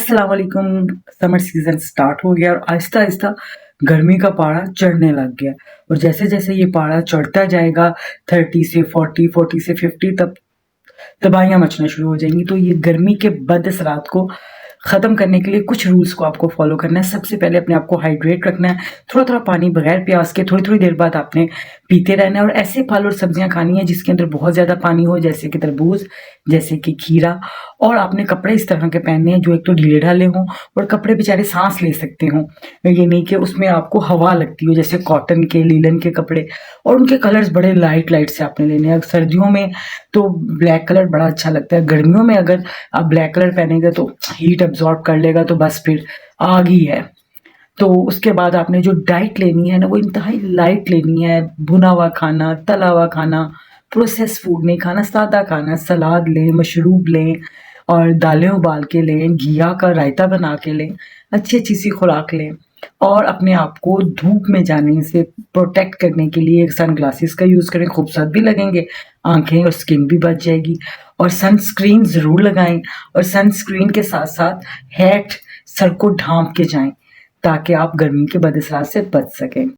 अस्सलाम वालेकुम। Summer season start हो गया और आहिस्ता-आहिस्ता गर्मी का पारा चढ़ने लग गया और जैसे-जैसे ये पारा चढ़ता जाएगा 30 से 40, 40 से 50 तब तबाहियाँ मचना शुरू हो जाएँगी। तो ये गर्मी के बदअसरात को ख़त्म करने के लिए कुछ रूल्स को आपको फ़ॉलो करना है। सबसे पहले अपने आप को हाइड्रेट रखना है। थोड़ा-थोड़ा पानी बगैर प्यास के थोड़ी-थोड़ी देर बाद आपने पीते रहना है और ऐसे फल और सब्जियाँ खानी है जिसके अंदर बहुत ज़्यादा पानी हो, जैसे कि तरबूज़, जैसे कि खीरा। और आपने कपड़े इस तरह के पहनने हैं जो एक तो ढीले-ढाले हों और कपड़े बेचारे साँस ले सकते हों। ये नहीं कि उसमें आपको हवा लगती हो, जैसे कॉटन के, लीलन के कपड़े, और उनके कलर्स बड़े लाइट-लाइट से आपने लेने हैं। सर्दियों में तो ब्लैक कलर बड़ा अच्छा लगता है। गर्मियों में अगर आप ब्लैक कलर पहनेंगे तो हीट अब्ज़ॉर्ब कर लेगा, तो बस फिर आग ही है। तो उसके बाद आपने जो डाइट लेनी है ना, वो इंतहाई लाइट लेनी है। भुना हुआ खाना, तला हुआ खाना, प्रोसेस्ड फूड नहीं खाना, सादा खाना, सलाद लें, मशरूब लें और दालें उबाल के लें, घिया का रायता बना के लें, अच्छी-अच्छी सी खुराक लें और अपने आप को धूप में जाने से प्रोटेक्ट करने के लिए सनग्लासेस का यूज़ करें, खूबसूरत भी लगेंगे, आँखें और स्किन भी बच जाएगी। और सनस्क्रीन ज़रूर लगाएँ और सनस्क्रीन के साथ-साथ हैट सर को ढाँप के जाएँ, ताकि आप गर्मी के बदअसरात से बच सकें।